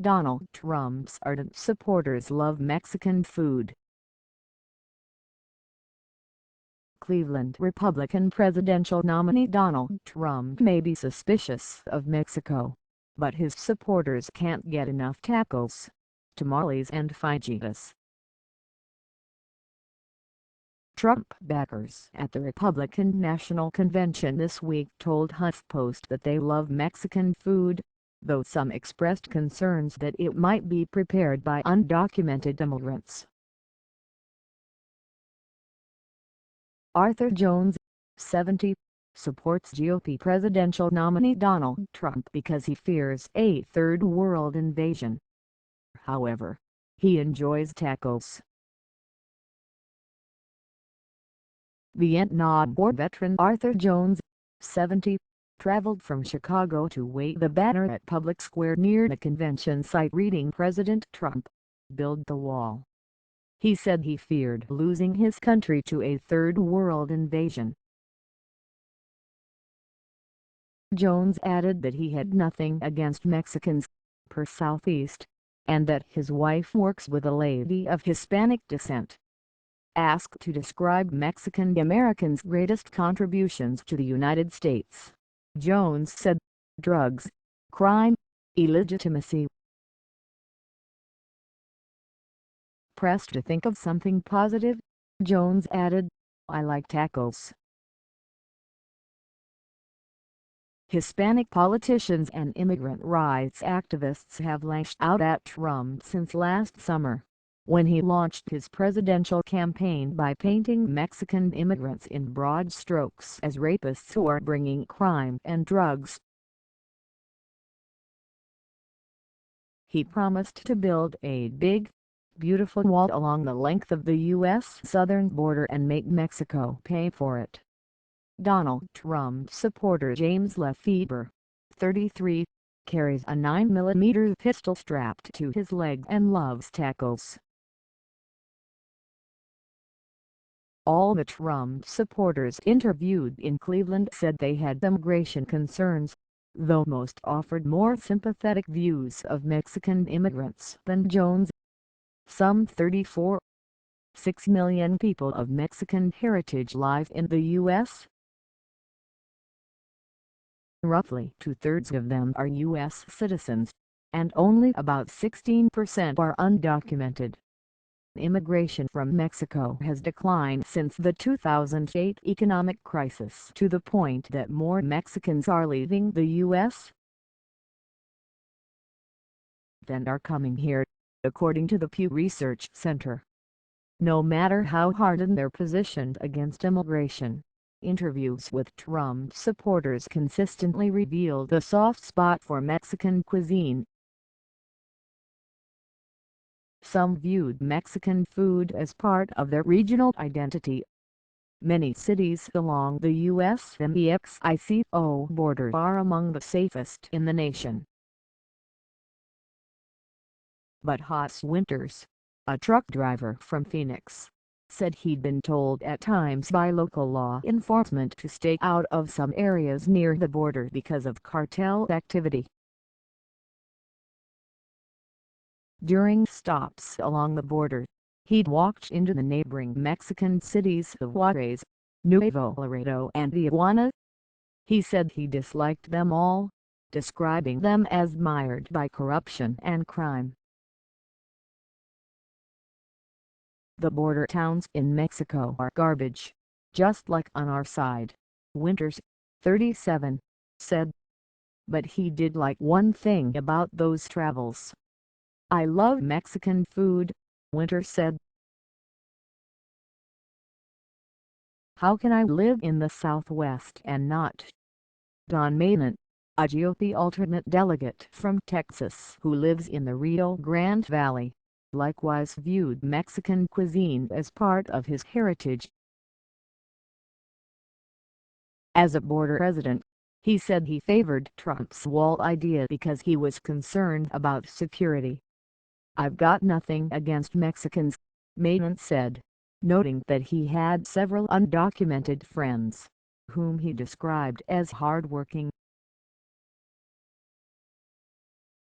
Donald Trump's ardent supporters love Mexican food. Cleveland Republican presidential nominee Donald Trump may be suspicious of Mexico, but his supporters can't get enough tacos, tamales and fajitas. Trump backers at the Republican National Convention this week told HuffPost that they love Mexican food, though some expressed concerns that it might be prepared by undocumented immigrants. Arthur Jones, 70, supports GOP presidential nominee Donald Trump because he fears a third world invasion. However, he enjoys tacos. Vietnam War veteran Arthur Jones, 70, traveled from Chicago to wave the banner at Public Square near the convention site reading "President Trump, build the wall." He said he feared losing his country to a third world invasion. Jones added that he had nothing against Mexicans, per Southeast, and that his wife works with a lady of Hispanic descent. Asked to describe Mexican Americans' greatest contributions to the United States, Jones said, drugs, crime, illegitimacy. Pressed to think of something positive, Jones added, "I like tacos." Hispanic politicians and immigrant rights activists have lashed out at Trump since last summer, when he launched his presidential campaign by painting Mexican immigrants in broad strokes as rapists who are bringing crime and drugs. He promised to build a big, beautiful wall along the length of the U.S. southern border and make Mexico pay for it. Donald Trump supporter James Lefeber, 33, carries a 9mm pistol strapped to his leg and loves tacos. All the Trump supporters interviewed in Cleveland said they had immigration concerns, though most offered more sympathetic views of Mexican immigrants than Jones. Some 34.6 million people of Mexican heritage live in the U.S. Roughly 2/3 of them are U.S. citizens, and only about 16% are undocumented. Immigration from Mexico has declined since the 2008 economic crisis to the point that more Mexicans are leaving the U.S. than are coming here, according to the Pew Research Center. No matter how hardened they're positioned against immigration, interviews with Trump supporters consistently reveal the soft spot for Mexican cuisine. Some viewed Mexican food as part of their regional identity. Many cities along the U.S. Mexico border are among the safest in the nation. But hot winters, a truck driver from Phoenix, said he'd been told at times by local law enforcement to stay out of some areas near the border because of cartel activity. During stops along the border, he'd walked into the neighboring Mexican cities of Juárez, Nuevo Laredo and Tijuana. He said he disliked them all, describing them as mired by corruption and crime. "The border towns in Mexico are garbage, just like on our side," Winters, 37, said. But he did like one thing about those travels. "I love Mexican food," Winters said. "How can I live in the Southwest and not?" Don Manen, a GOP alternate delegate from Texas who lives in the Rio Grande Valley, likewise viewed Mexican cuisine as part of his heritage. As a border resident, he said he favored Trump's wall idea because he was concerned about security. "I've got nothing against Mexicans," Manen said, noting that he had several undocumented friends, whom he described as hardworking.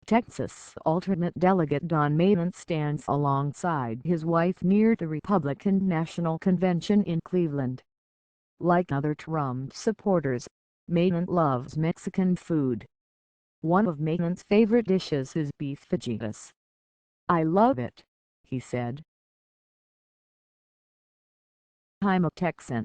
Texas alternate delegate Don Manen stands alongside his wife near the Republican National Convention in Cleveland. Like other Trump supporters, Manen loves Mexican food. One of Manen's favorite dishes is beef fajitas. "I love it," he said. "I'm a Texan."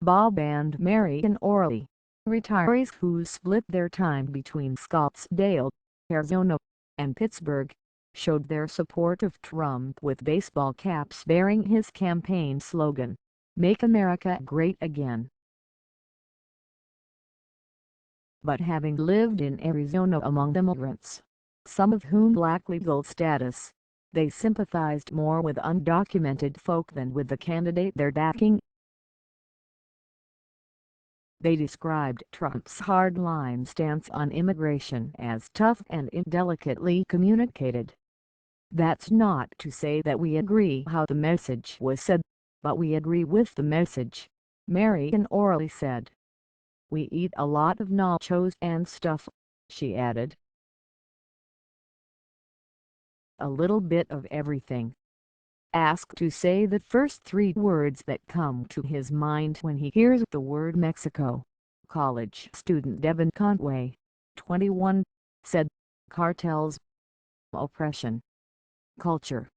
Bob and Marion Auray, retirees who split their time between Scottsdale, Arizona, and Pittsburgh, showed their support of Trump with baseball caps bearing his campaign slogan, "Make America Great Again." But having lived in Arizona among immigrants, some of whom lack legal status, they sympathized more with undocumented folk than with the candidate they're backing. They described Trump's hardline stance on immigration as tough and indelicately communicated. "That's not to say that we agree how the message was said, but we agree with the message," Marion Auray said. "We eat a lot of nachos and stuff," she added. "A little bit of everything." Asked to say the first three words that come to his mind when he hears the word Mexico, college student Devin Conway, 21, said, "Cartels, oppression, culture."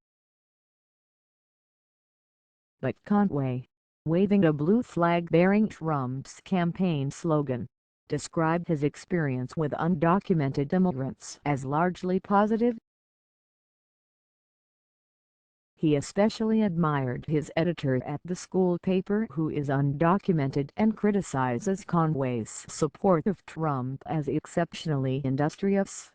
But Conway, waving a blue flag bearing Trump's campaign slogan, described his experience with undocumented immigrants as largely positive. He especially admired his editor at the school paper who is undocumented and criticizes Conway's support of Trump as exceptionally industrious.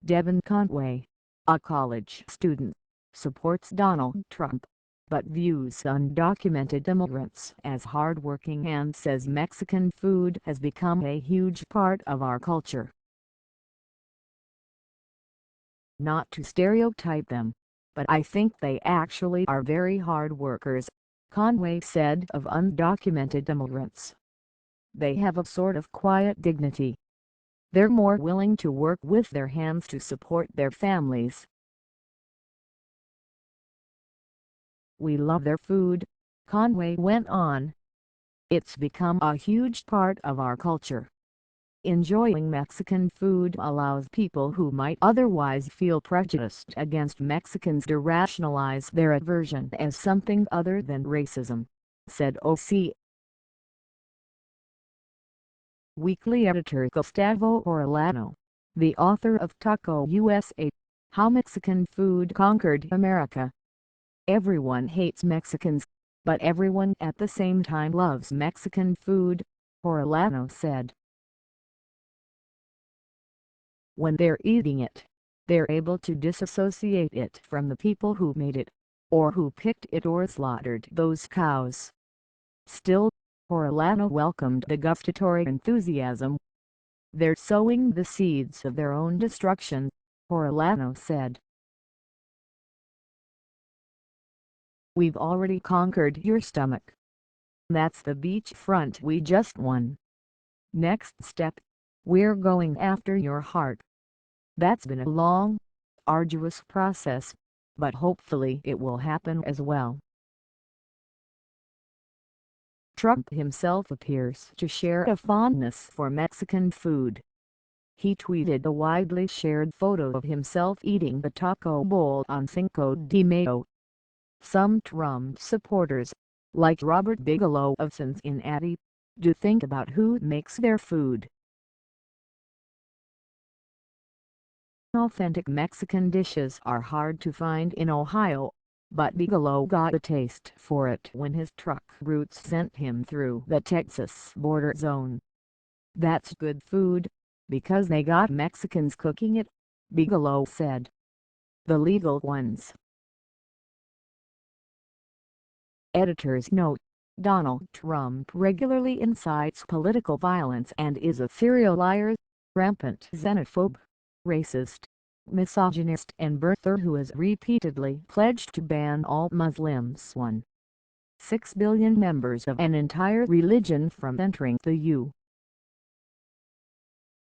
Devin Conway, a college student, supports Donald Trump, but views undocumented immigrants as hardworking and says Mexican food has become a huge part of our culture. "Not to stereotype them, but I think they actually are very hard workers," Conway said of undocumented immigrants. "They have a sort of quiet dignity. They're more willing to work with their hands to support their families." "We love their food," Conway went on. "It's become a huge part of our culture. Enjoying Mexican food allows people who might otherwise feel prejudiced against Mexicans to rationalize their aversion as something other than racism," said OC. Weekly editor Gustavo Orellano, the author of Taco USA, How Mexican Food Conquered America. "Everyone hates Mexicans, but everyone at the same time loves Mexican food," Orellano said. "When they're eating it, they're able to disassociate it from the people who made it, or who picked it or slaughtered those cows." Still, Orellano welcomed the gustatory enthusiasm. "They're sowing the seeds of their own destruction," Orellano said. "We've already conquered your stomach. That's the beachfront we just won. Next step, we're going after your heart. That's been a long, arduous process, but hopefully it will happen as well." Trump himself appears to share a fondness for Mexican food. He tweeted a widely shared photo of himself eating the taco bowl on Cinco de Mayo. Some Trump supporters, like Robert Bigelow of Cincinnati, do think about who makes their food. Authentic Mexican dishes are hard to find in Ohio, but Bigelow got a taste for it when his truck routes sent him through the Texas border zone. "That's good food, because they got Mexicans cooking it," Bigelow said. "The legal ones." Editor's note: Donald Trump regularly incites political violence and is a serial liar, rampant xenophobe, racist, misogynist and birther who has repeatedly pledged to ban all Muslims, 1.6 billion members of an entire religion, from entering the U.S.